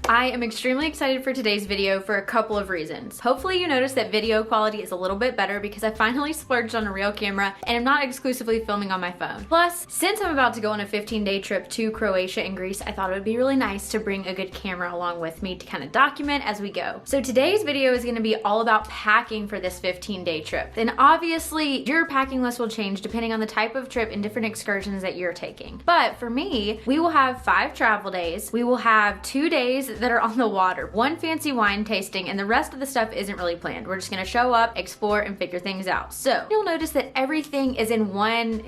I am extremely excited for today's video for a couple of reasons. Hopefully you noticed that video quality is a little bit better because I finally splurged on a real camera and I'm not exclusively filming on my phone. Plus, since I'm about to go on a 15-day trip to Croatia and Greece, I thought it would be really nice to bring a good camera along with me to kind of document as we go. So today's video is going to be all about packing for this 15-day trip. And obviously, your packing list will change depending on the type of trip and different excursions that you're taking. But for me, we will have 5 travel days. We will have 2 days that are on the water, 1 fancy wine tasting, and the rest of the stuff isn't really planned. We're just gonna show up, explore, and figure things out. So you'll notice that everything is in one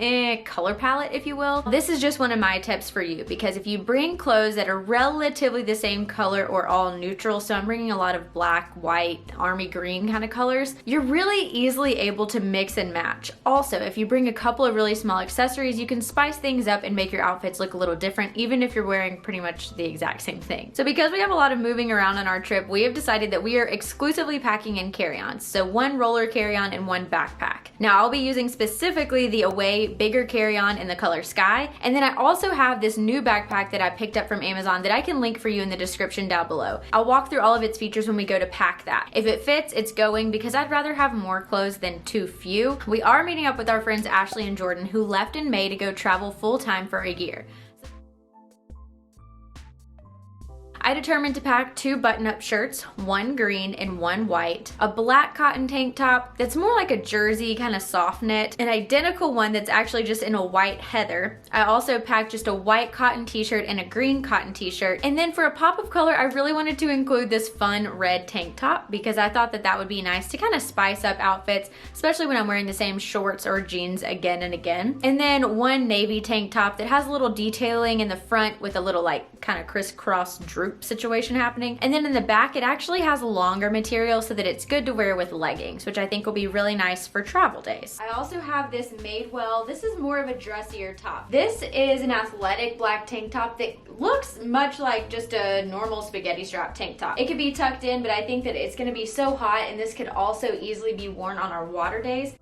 color palette, if you will. This is just one of my tips for you, because if you bring clothes that are relatively the same color or all neutral, so I'm bringing a lot of black, white, army green kind of colors, you're really easily able to mix and match. Also, if you bring a couple of really small accessories, you can spice things up and make your outfits look a little different, even if you're wearing pretty much the exact same thing. So because we have a lot of moving around on our trip, we have decided that we are exclusively packing in carry-ons. So 1 roller carry-on and 1 backpack. Now I'll be using specifically the AWAY Bigger Carry-on in the color Sky. And then I also have this new backpack that I picked up from Amazon that I can link for you in the description down below. I'll walk through all of its features when we go to pack that. If it fits, it's going, because I'd rather have more clothes than too few. We are meeting up with our friends Ashley and Jordan, who left in May to go travel full-time for a year. I determined to pack 2 button-up shirts, 1 green and 1 white, a black cotton tank top that's more like a jersey kind of soft knit, an identical one that's actually just in a white heather. I also packed just a white cotton t-shirt and a green cotton t-shirt. And then for a pop of color, I really wanted to include this fun red tank top because I thought that that would be nice to kind of spice up outfits, especially when I'm wearing the same shorts or jeans again and again. And then 1 navy tank top that has a little detailing in the front with a little like kind of crisscross droop situation happening. And then in the back, it actually has longer material so that it's good to wear with leggings, which I think will be really nice for travel days. I also have this Madewell. This is more of a dressier top. This is an athletic black tank top that looks much like just a normal spaghetti strap tank top. It could be tucked in, but I think that it's gonna be so hot, and this could also easily be worn on our water days.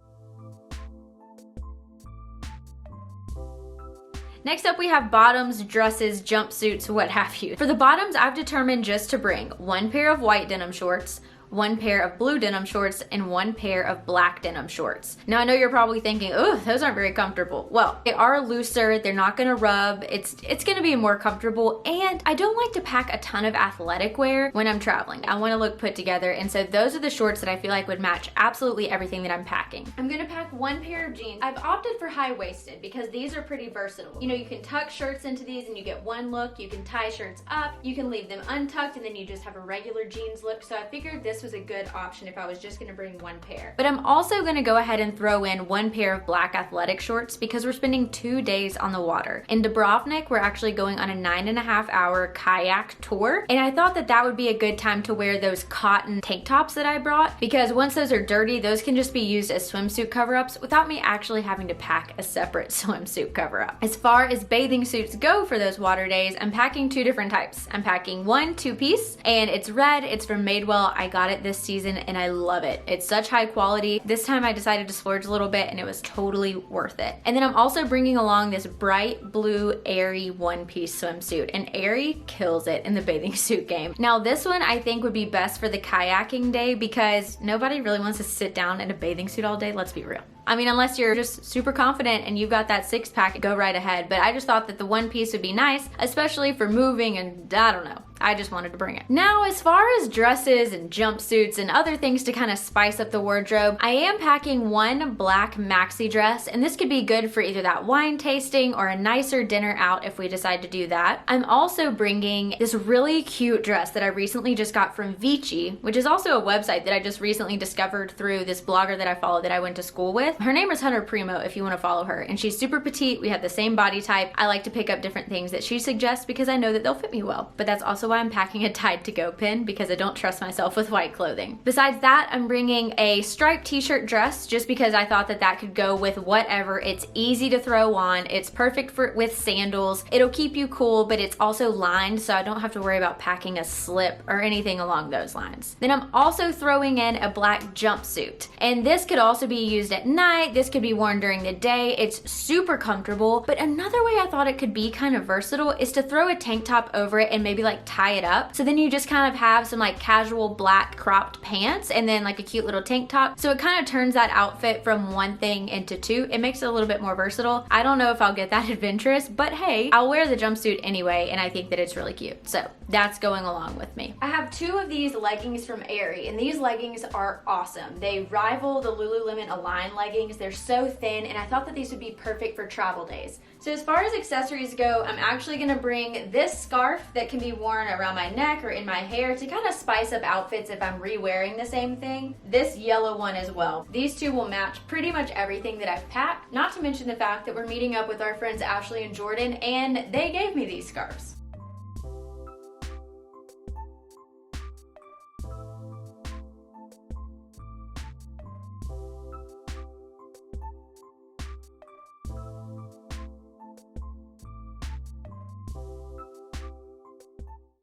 Next up, we have bottoms, dresses, jumpsuits, what have you. For the bottoms, I've determined just to bring 1 pair of white denim shorts, 1 pair of blue denim shorts, and 1 pair of black denim shorts. Now I know you're probably thinking, oh, those aren't very comfortable. Well, they are looser, they're not gonna rub, it's gonna be more comfortable, and I don't like to pack a ton of athletic wear when I'm traveling. I wanna look put together, and so those are the shorts that I feel like would match absolutely everything that I'm packing. I'm gonna pack 1 pair of jeans. I've opted for high-waisted because these are pretty versatile. You know, you can tuck shirts into these and you get one look, you can tie shirts up, you can leave them untucked, and then you just have a regular jeans look, so I figured this was a good option if I was just gonna bring 1 pair. But I'm also gonna go ahead and throw in 1 pair of black athletic shorts because we're spending 2 days on the water. In Dubrovnik, we're actually going on a 9.5-hour kayak tour, and I thought that that would be a good time to wear those cotton tank tops that I brought, because once those are dirty, those can just be used as swimsuit cover-ups without me actually having to pack a separate swimsuit cover-up. As far as bathing suits go for those water days, I'm packing 2 different types. I'm packing 1 2-piece, and it's red, it's from Madewell. I got it this season and I love it. It's such high quality. This time I decided to splurge a little bit and it was totally worth it. And then I'm also bringing along this bright blue airy 1-piece swimsuit, and airy kills it in the bathing suit game. Now this one I think would be best for the kayaking day because nobody really wants to sit down in a bathing suit all day, let's be real. I mean, unless you're just super confident and you've got that 6-pack, go right ahead. But I just thought that the 1-piece would be nice, especially for moving, and I don't know. I just wanted to bring it. Now, as far as dresses and jumpsuits and other things to kind of spice up the wardrobe, I am packing 1 black maxi dress, and this could be good for either that wine tasting or a nicer dinner out if we decide to do that. I'm also bringing this really cute dress that I recently just got from Vici, which is also a website that I just recently discovered through this blogger that I follow that I went to school with. Her name is Hunter Primo if you want to follow her, and she's super petite. We have the same body type. I like to pick up different things that she suggests because I know that they'll fit me well, but that's also why I'm packing a Tide to Go pin, because I don't trust myself with white clothing. Besides that, I'm bringing a striped t-shirt dress just because I thought that that could go with whatever. It's easy to throw on. It's perfect for with sandals. It'll keep you cool, but it's also lined, so I don't have to worry about packing a slip or anything along those lines. Then I'm also throwing in a black jumpsuit, and this could also be used at night. This could be worn during the day. It's super comfortable, but another way I thought it could be kind of versatile is to throw a tank top over it and maybe like tie tie it up. So then you just kind of have some like casual black cropped pants and then like a cute little tank top. So it kind of turns that outfit from one thing into two. It makes it a little bit more versatile. I don't know if I'll get that adventurous, but hey, I'll wear the jumpsuit anyway, and I think that it's really cute. So that's going along with me. I have two of these leggings from Aerie, and these leggings are awesome. They rival the Lululemon Align leggings. They're so thin, and I thought that these would be perfect for travel days. So as far as accessories go, I'm actually gonna bring this scarf that can be worn around my neck or in my hair to kind of spice up outfits if I'm re-wearing the same thing. This yellow one as well. These two will match pretty much everything that I've packed, not to mention the fact that we're meeting up with our friends Ashley and Jordan, and they gave me these scarves.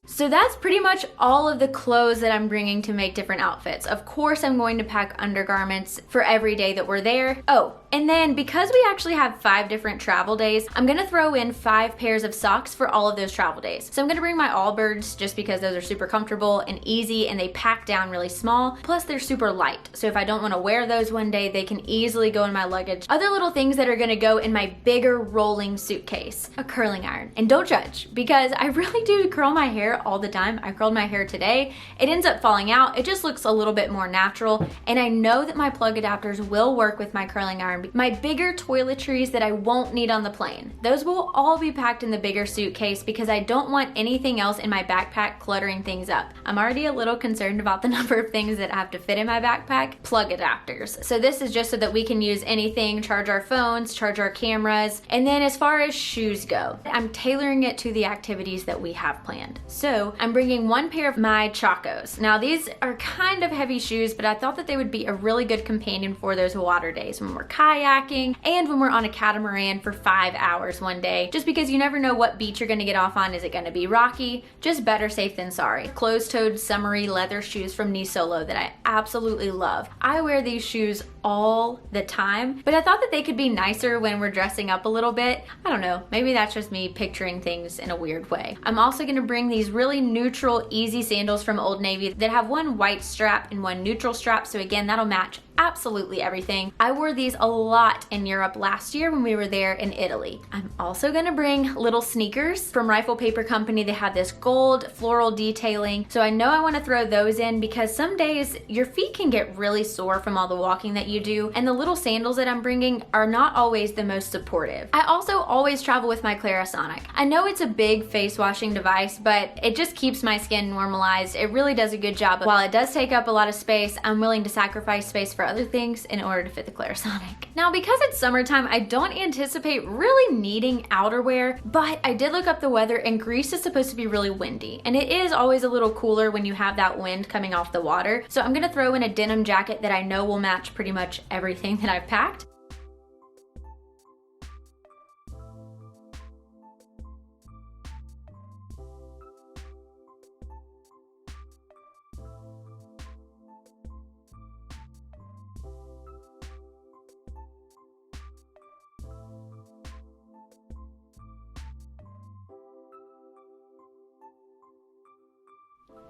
So that's pretty much all of the clothes that I'm bringing to make different outfits. Of course, I'm going to pack undergarments for every day that we're there. Oh, and then because we actually have 5 different travel days, I'm gonna throw in 5 pairs of socks for all of those travel days. So I'm gonna bring my Allbirds just because those are super comfortable and easy and they pack down really small. Plus they're super light. So if I don't wanna wear those one day, they can easily go in my luggage. Other little things that are gonna go in my bigger rolling suitcase, a curling iron. And don't judge, because I really do curl my hair all the time. I curled my hair today. It ends up falling out. It just looks a little bit more natural. And I know that my plug adapters will work with my curling iron. My bigger toiletries that I won't need on the plane, those will all be packed in the bigger suitcase because I don't want anything else in my backpack cluttering things up. I'm already a little concerned about the number of things that have to fit in my backpack. Plug adapters. So this is just so that we can use anything, charge our phones, charge our cameras. And then as far as shoes go, I'm tailoring it to the activities that we have planned. So I'm bringing 1 pair of my Chacos. Now these are kind of heavy shoes, but I thought that they would be a really good companion for those water days when we're kayaking and when we're on a catamaran for 5 hours one day, just because you never know what beach you're gonna get off on. Is it gonna be rocky? Just better safe than sorry. Closed-toed summery leather shoes from Knee Solo that I absolutely love. I wear these shoes all the time, but I thought that they could be nicer when we're dressing up a little bit. I don't know, maybe that's just me picturing things in a weird way. I'm also gonna bring these really neutral, easy sandals from Old Navy that have 1 white strap and 1 neutral strap, so again, that'll match absolutely everything. I wore these a lot in Europe last year when we were there in Italy. I'm also gonna bring little sneakers from Rifle Paper Company. They have this gold floral detailing, so I know I wanna throw those in because some days your feet can get really sore from all the walking that you do, and the little sandals that I'm bringing are not always the most supportive. I also always travel with my Clarisonic. I know it's a big face washing device, but it just keeps my skin normalized. It really does a good job. While it does take up a lot of space, I'm willing to sacrifice space for other things in order to fit the Clarisonic. Now, because it's summertime, I don't anticipate really needing outerwear, but I did look up the weather and Greece is supposed to be really windy, and it is always a little cooler when you have that wind coming off the water. So I'm gonna throw in a denim jacket that I know will match pretty much everything that I've packed.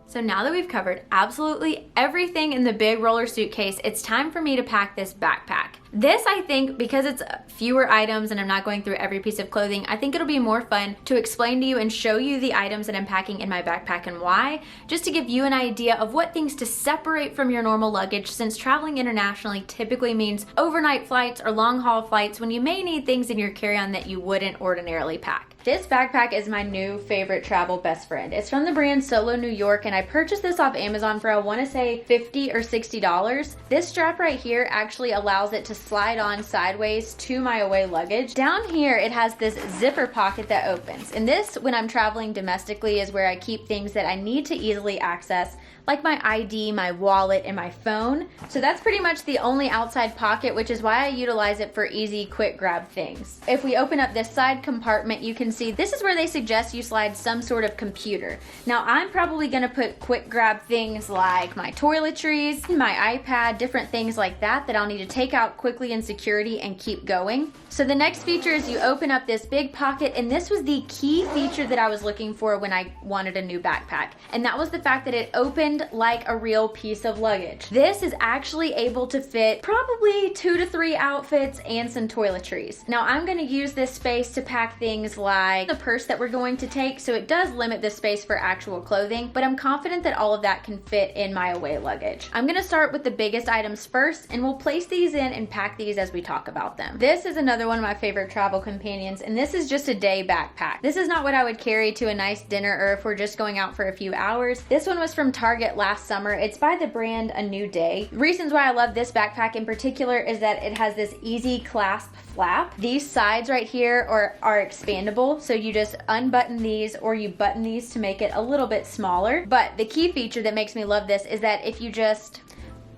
So now that we've covered absolutely everything in the big roller suitcase, it's time for me to pack this backpack. This, I think, because it's fewer items and I'm not going through every piece of clothing, I think it'll be more fun to explain to you and show you the items that I'm packing in my backpack and why, just to give you an idea of what things to separate from your normal luggage, since traveling internationally typically means overnight flights or long haul flights when you may need things in your carry-on that you wouldn't ordinarily pack. This backpack is my new favorite travel best friend. It's from the brand Solo New York, and I purchased this off Amazon for I want to say $50 or $60. This strap right here actually allows it to slide on sideways to my away luggage. Down here it has this zipper pocket that opens, and this, when I'm traveling domestically, is where I keep things that I need to easily access, like my ID, my wallet, and my phone. So that's pretty much the only outside pocket, which is why I utilize it for easy, quick grab things. If we open up this side compartment, you can see, this is where they suggest you slide some sort of computer. Now I'm probably gonna put quick grab things like my toiletries, my iPad, different things like that I'll need to take out quickly in security and keep going. So the next feature is you open up this big pocket, and this was the key feature that I was looking for when I wanted a new backpack. And that was the fact that it opened like a real piece of luggage. This is actually able to fit probably 2 to 3 outfits and some toiletries. Now I'm gonna use this space to pack things like the purse that we're going to take, so it does limit the space for actual clothing, but I'm confident that all of that can fit in my away luggage. I'm gonna start with the biggest items first, and we'll place these in and pack these as we talk about them. This is another one of my favorite travel companions, and this is just a day backpack. This is not what I would carry to a nice dinner or if we're just going out for a few hours. This one was from Target last summer. It's by the brand A New Day. Reasons why I love this backpack in particular is that it has this easy clasp flap. These sides right here are expandable, so you just unbutton these or you button these to make it a little bit smaller. But the key feature that makes me love this is that if you just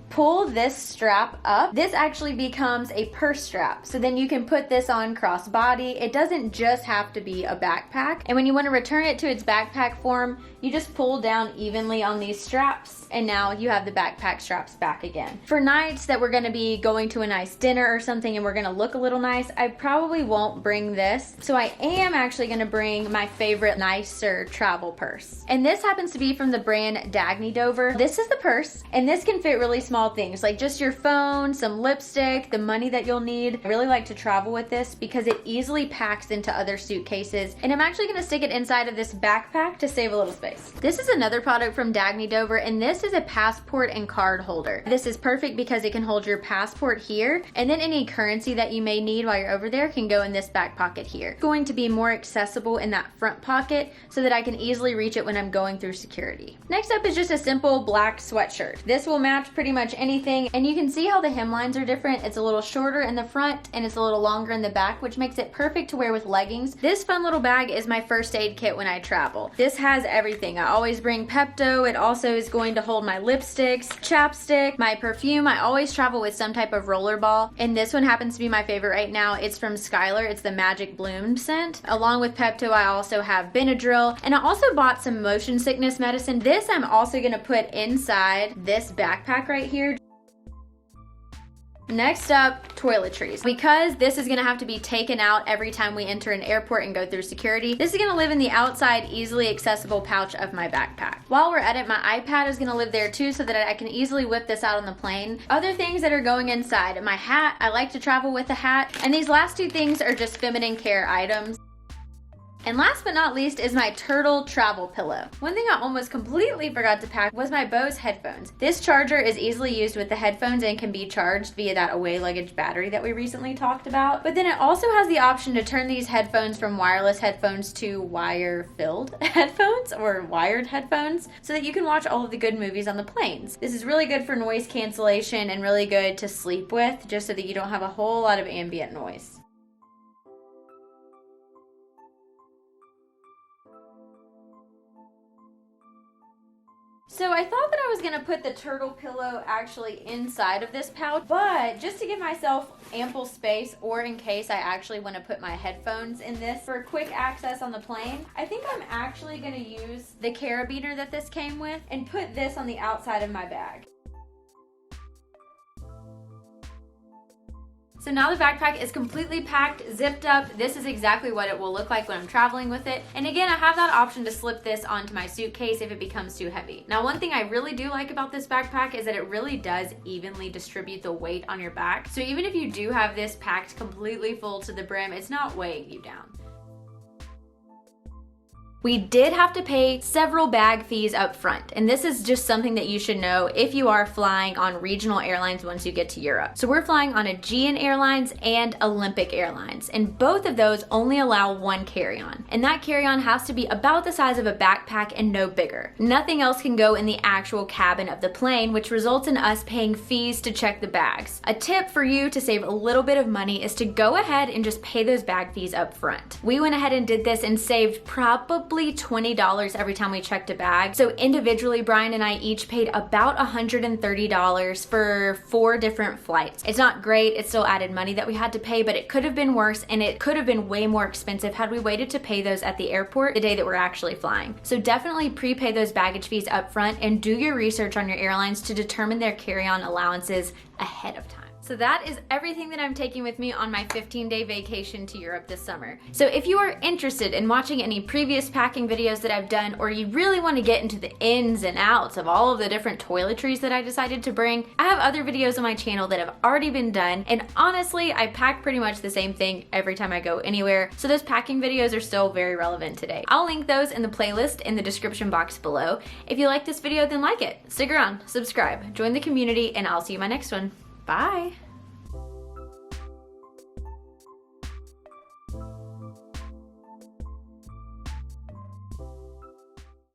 pull this strap up, this actually becomes a purse strap. So then you can put this on crossbody. It doesn't just have to be a backpack. And when you want to return it to its backpack form, you just pull down evenly on these straps, and now you have the backpack straps back again. For nights that we're gonna be going to a nice dinner or something and we're gonna look a little nice, I probably won't bring this. So I am actually gonna bring my favorite nicer travel purse. And this happens to be from the brand Dagny Dover. This is the purse, and this can fit really small things like just your phone, some lipstick, the money that you'll need. I really like to travel with this because it easily packs into other suitcases, and I'm actually gonna stick it inside of this backpack to save a little space. This is another product from Dagny Dover, and this is a passport and card holder. This is perfect because it can hold your passport here, and then any currency that you may need while you're over there can go in this back pocket here. It's going to be more accessible in that front pocket so that I can easily reach it when I'm going through security. Next up is just a simple black sweatshirt. This will match pretty much anything, and you can see how the hemlines are different. It's a little shorter in the front and it's a little longer in the back, which makes it perfect to wear with leggings. This fun little bag is my first aid kit when I travel. This has everything. I always bring Pepto. It also is going to hold my lipsticks, chapstick, my perfume. I always travel with some type of rollerball, and this one happens to be my favorite right now. It's from Skylar. It's the Magic Bloom scent. Along with Pepto, I also have Benadryl, and I also bought some motion sickness medicine. This I'm also gonna put inside this backpack right here. Next up, toiletries. Because this is gonna have to be taken out every time we enter an airport and go through security, this is gonna live in the outside, easily accessible pouch of my backpack. While we're at it, my iPad is gonna live there too so that I can easily whip this out on the plane. Other things that are going inside, my hat, I like to travel with a hat, and these last two things are just feminine care items. And last but not least is my turtle travel pillow. One thing I almost completely forgot to pack was my Bose headphones. This charger is easily used with the headphones and can be charged via that away luggage battery that we recently talked about. But then it also has the option to turn these headphones from wireless headphones to wire-filled headphones or wired headphones so that you can watch all of the good movies on the planes. This is really good for noise cancellation and really good to sleep with, just so that you don't have a whole lot of ambient noise. So I thought that I was gonna put the turtle pillow actually inside of this pouch, but just to give myself ample space, or in case I actually wanna put my headphones in this for quick access on the plane, I think I'm actually gonna use the carabiner that this came with and put this on the outside of my bag. So now the backpack is completely packed, zipped up. This is exactly what it will look like when I'm traveling with it. And again, I have that option to slip this onto my suitcase if it becomes too heavy. Now, one thing I really do like about this backpack is that it really does evenly distribute the weight on your back. So even if you do have this packed completely full to the brim, it's not weighing you down. We did have to pay several bag fees up front, and this is just something that you should know if you are flying on regional airlines once you get to Europe. So we're flying on Aegean Airlines and Olympic Airlines, and both of those only allow one carry-on, and that carry-on has to be about the size of a backpack and no bigger. Nothing else can go in the actual cabin of the plane, which results in us paying fees to check the bags. A tip for you to save a little bit of money is to go ahead and just pay those bag fees up front. We went ahead and did this and saved probably roughly $20 every time we checked a bag. So individually, Brian and I each paid about $130 for 4 different flights. It's not great, it's still added money that we had to pay, but it could have been worse and it could have been way more expensive had we waited to pay those at the airport the day that we're actually flying. So definitely prepay those baggage fees up front and do your research on your airlines to determine their carry-on allowances ahead of time. So that is everything that I'm taking with me on my 15-day vacation to Europe this summer. So if you are interested in watching any previous packing videos that I've done, or you really want to get into the ins and outs of all of the different toiletries that I decided to bring, I have other videos on my channel that have already been done, and honestly, I pack pretty much the same thing every time I go anywhere, so those packing videos are still very relevant today. I'll link those in the playlist in the description box below. If you like this video, then like it, stick around, subscribe, join the community, and I'll see you in my next one. Bye.